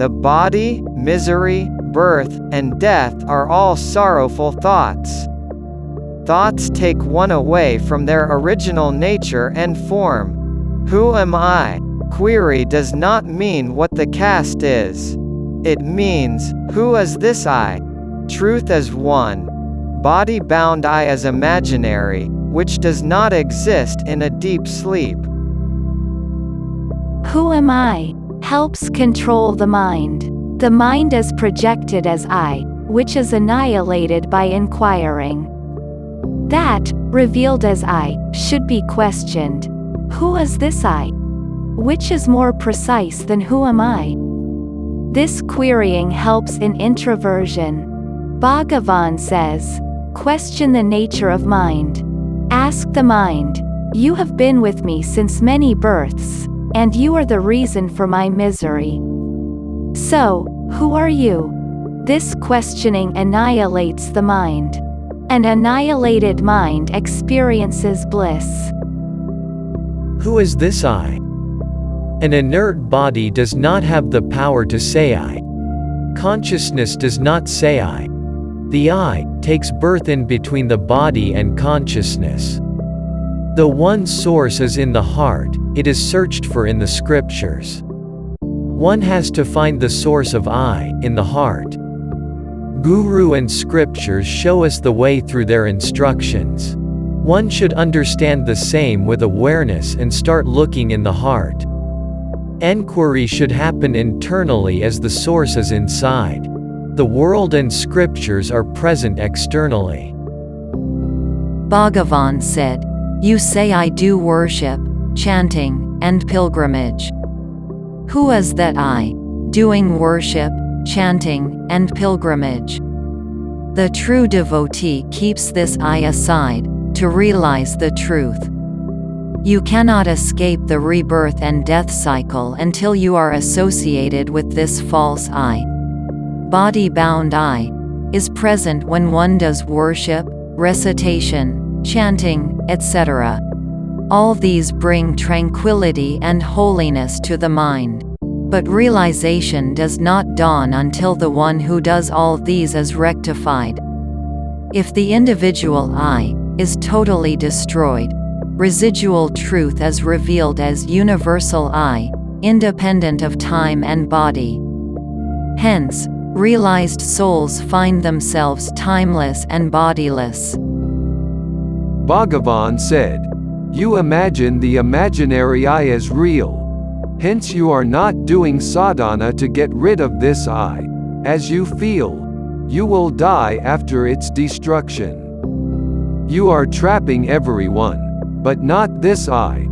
The body, misery, birth, and death are all sorrowful thoughts. Thoughts take one away from their original nature and form. Who am I? Query does not mean what the cast is. It means, who is this I? Truth as one. Body-bound I as imaginary, which does not exist in a deep sleep. Who am I? Helps control the mind. The mind is projected as I, which is annihilated by inquiring. That, revealed as I, should be questioned. Who is this I? Which is more precise than who am I? This querying helps in introversion. Bhagavan says, question the nature of mind. Ask the mind, you have been with me since many births, and you are the reason for my misery. So, who are you? This questioning annihilates the mind. An annihilated mind experiences bliss. Who is this I? An inert body does not have the power to say I. Consciousness does not say I. The I takes birth in between the body and consciousness. Though one source is in the heart, it is searched for in the scriptures. One has to find the source of I in the heart. Guru and scriptures show us the way through their instructions. One should understand the same with awareness and start looking in the heart. Enquiry should happen internally as the source is inside. The world and scriptures are present externally. Bhagavan said, you say I do worship, chanting, and pilgrimage. Who is that I, doing worship, chanting, and pilgrimage? The true devotee keeps this I aside, to realize the truth. You cannot escape the rebirth and death cycle until you are associated with this false I. Body-bound I is present when one does worship, recitation, chanting, etc. All these bring tranquility and holiness to the mind. But realization does not dawn until the one who does all these is rectified. If the individual I is totally destroyed, residual truth is revealed as universal I, independent of time and body. Hence, realized souls find themselves timeless and bodiless. Bhagavan said, you imagine the imaginary I as real. Hence you are not doing sadhana to get rid of this I. As you feel, you will die after its destruction. You are trapping everyone, but not this I.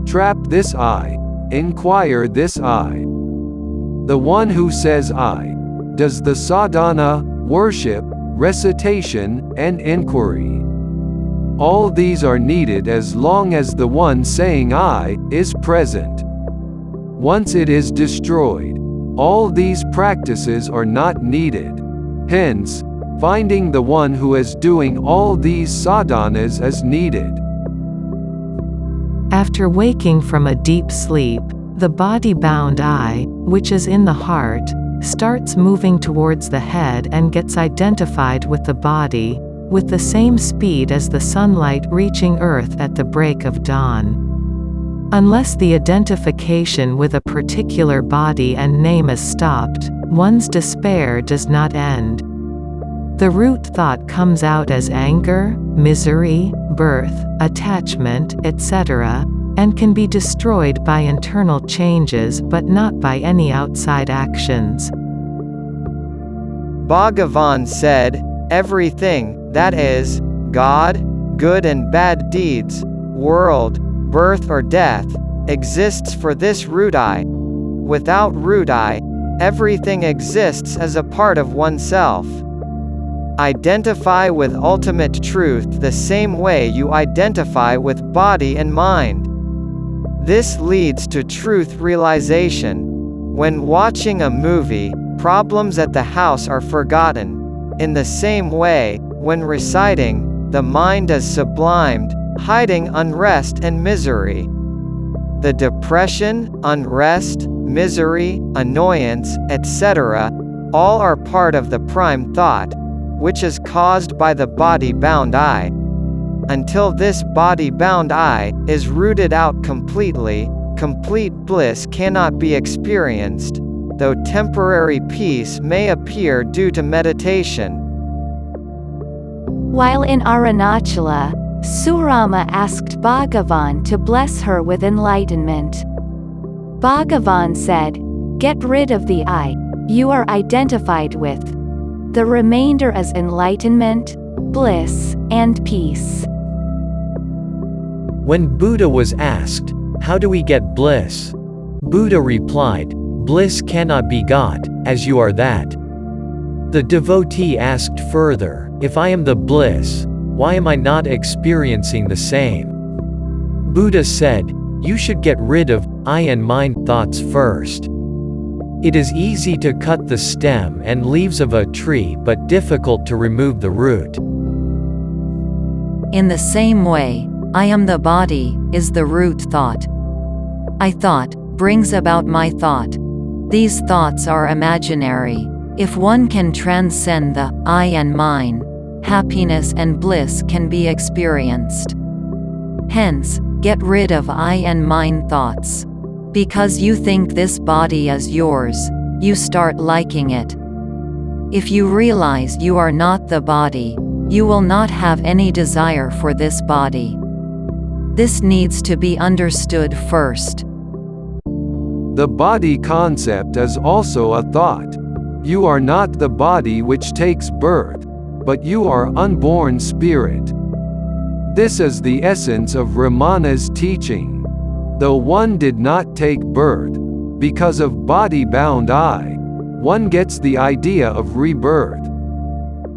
Trap this I, inquire this I. The one who says I, does the sadhana, worship, recitation, and inquiry. All these are needed as long as the one saying I is present. Once it is destroyed, all these practices are not needed. Hence, finding the one who is doing all these sadhanas is needed. After waking from a deep sleep, the body-bound I, which is in the heart, starts moving towards the head and gets identified with the body, with the same speed as the sunlight reaching Earth at the break of dawn. Unless the identification with a particular body and name is stopped, one's despair does not end. The root thought comes out as anger, misery, birth, attachment, etc., and can be destroyed by internal changes but not by any outside actions. Bhagavan said, everything, that is, God, good and bad deeds, world, birth or death, exists for this root I. Without root I, everything exists as a part of oneself. Identify with ultimate truth the same way you identify with body and mind. This leads to truth realization. When watching a movie, problems at the house are forgotten. In the same way, when reciting, the mind is sublimed, hiding unrest and misery. The depression, unrest, misery, annoyance, etc., all are part of the prime thought, which is caused by the body-bound I. Until this body-bound I is rooted out completely, complete bliss cannot be experienced, though temporary peace may appear due to meditation. While in Arunachala, Surama asked Bhagavan to bless her with enlightenment. Bhagavan said, "Get rid of the I you are identified with. The remainder is enlightenment, bliss, and peace." When Buddha was asked, "How do we get bliss?" Buddha replied, "Bliss cannot be got, as you are that." The devotee asked further, "If I am the bliss, why am I not experiencing the same?" Buddha said, "You should get rid of I and mine thoughts first. It is easy to cut the stem and leaves of a tree but difficult to remove the root." In the same way, I am the body, is the root thought. I thought brings about my thought. These thoughts are imaginary. If one can transcend the I and mine, happiness and bliss can be experienced. Hence, get rid of I and mine thoughts. Because you think this body is yours, you start liking it. If you realize you are not the body, you will not have any desire for this body. This needs to be understood first. The body concept is also a thought. You are not the body which takes birth, but you are unborn spirit. This is the essence of Ramana's teaching. Though one did not take birth, because of body-bound I, one gets the idea of rebirth.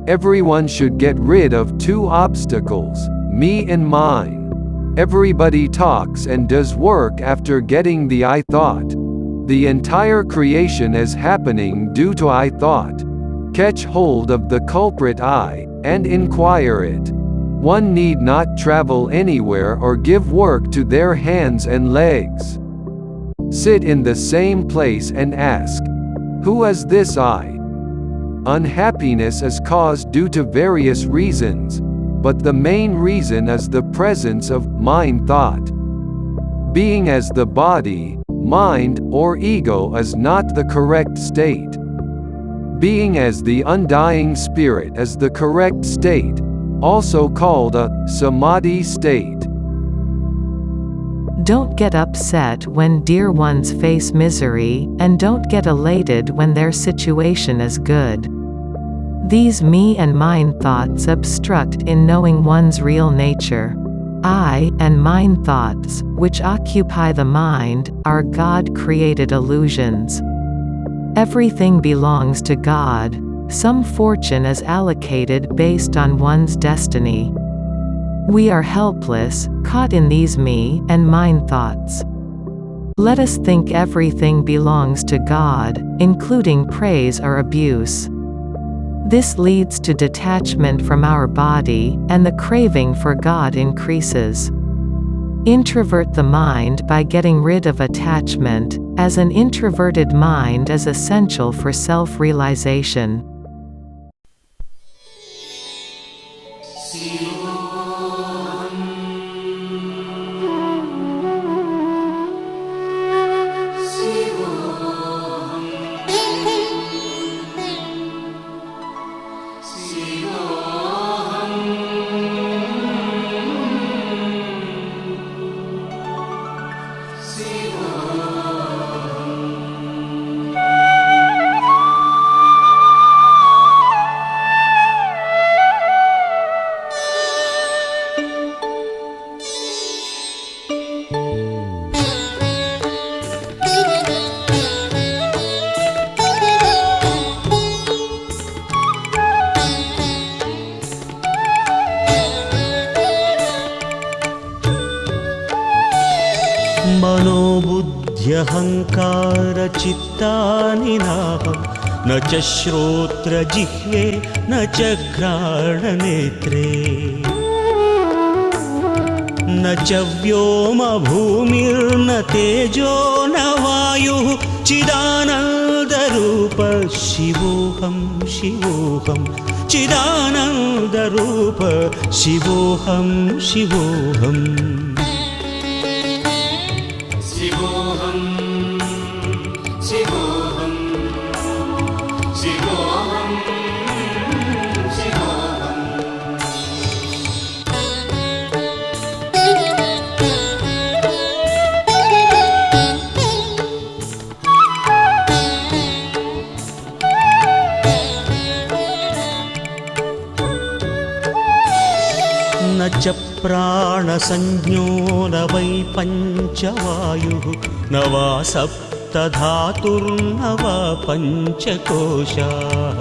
Everyone should get rid of two obstacles, me and mine. Everybody talks and does work after getting the I thought. The entire creation is happening due to I thought. Catch hold of the culprit I, and inquire it. One need not travel anywhere or give work to their hands and legs. Sit in the same place and ask, "Who is this I?" Unhappiness is caused due to various reasons, but the main reason is the presence of mind thought. Being as the body, mind, or ego is not the correct state. Being as the undying spirit is the correct state, also called a samadhi state. Don't get upset when dear ones face misery, and don't get elated when their situation is good. These me and mine thoughts obstruct in knowing one's real nature. I and mine thoughts, which occupy the mind, are God-created illusions. Everything belongs to God. Some fortune is allocated based on one's destiny. We are helpless, caught in these me and mine thoughts. Let us think everything belongs to God, including praise or abuse. This leads to detachment from our body, and the craving for God increases. Introvert the mind by getting rid of attachment, as an introverted mind is essential for self-realization. मनोबुद्ध्यहङ्कारचित्तानि नाहं न च श्रोत्रजिह्वे न च घ्राणनेत्रे न च व्योम भूमिर्न तेजो न वायुः चिदानन्दरूप शिवोऽहं शिवोऽहं चिदानन्दरूप शिवोऽहं शिवोऽहम् शिवोऽहं शिवोऽहं शिवोऽहं न च प्राणसंज्ञो न वै पञ्चवायुः न वा सप्तधातुर्न वा पञ्चकोशाः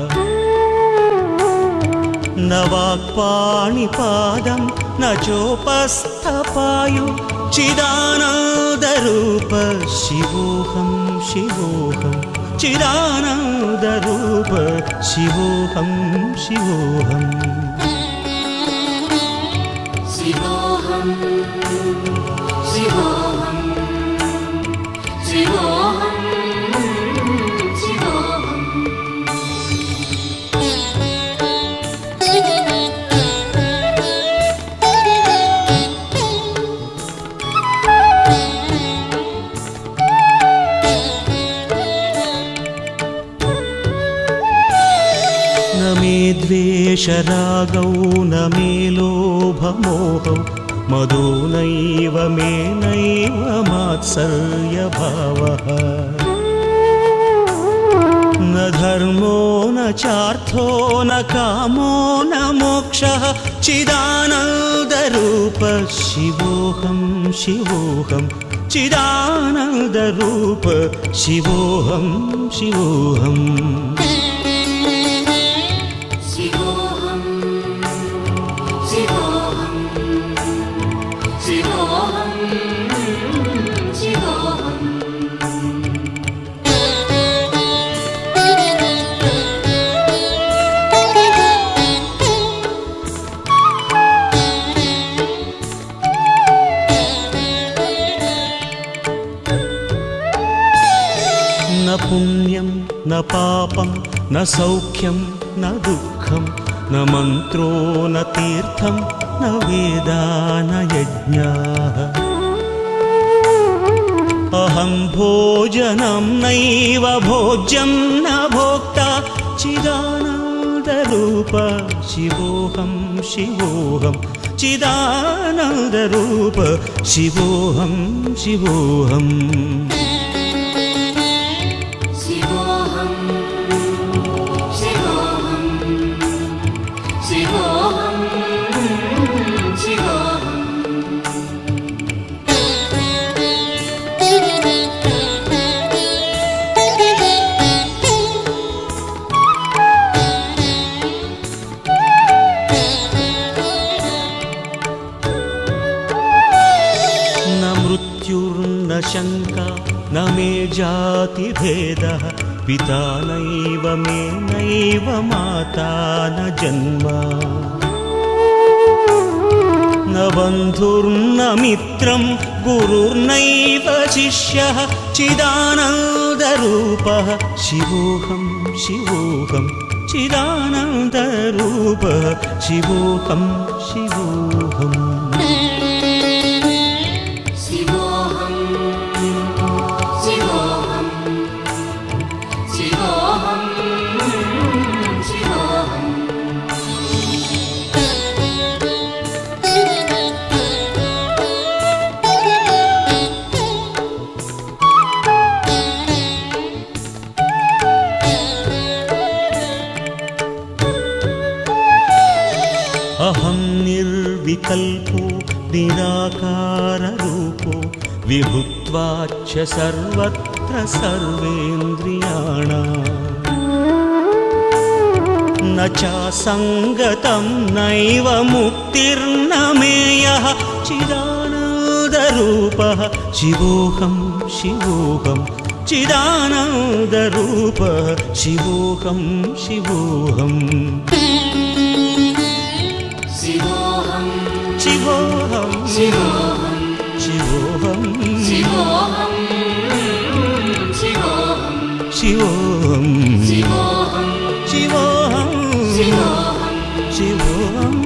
न वाक्पाणिपादं न चोपस्थपायु चिदानन्दरूप शिवोऽहं शिवोऽहं चिदानन्दरूप शिवोऽहं शिवोऽहम् शिवोऽहं शिवोऽहं शिवोऽहं शिवोऽहम् न मे द्वेषरागौ न मे लोभमोहौ मदो नैव मे नैव मात्सर्यभावः न धर्मो न चार्थो न कामो न मोक्षः चिदानन्दरूप शिवोऽहं शिवोऽहं चिदानन्दरूप शिवोऽहं शिवोऽहम् न पुण्यं न पापं न सौख्यं न दुःखं न मन्त्रो न तीर्थं न वेदा न यज्ञाः अहं भोजनं नैव भोज्यं न भोक्ता चिदानन्दरूप शिवोऽहं शिवोऽहं चिदानन्दरूप शिवोऽहं शिवोऽहम् मृत्युर्न शङ्का न मे जातिभेदः पिता नैव मे नैव माता न जन्म न बन्धुर्न मित्रं गुरुर्नैव शिष्यः चिदानन्दरूपः शिवोऽहं शिवोऽहं चिदानन्दरूपः शिवोऽहं शिवोऽहम् अहं निर्विकल्पो निराकाररूपो विभुत्वाच्च सर्वत्र सर्वेन्द्रियाणाम् न चासङ्गतं नैव मुक्तिर्न मेयः चिदानन्दरूपः शिवोऽहं शिवोऽहं चिदानन्दरूपः शिवोऽहं शिवोऽहम् शिवोऽहं शिवोऽहं शिवोऽहं शिवोऽहम्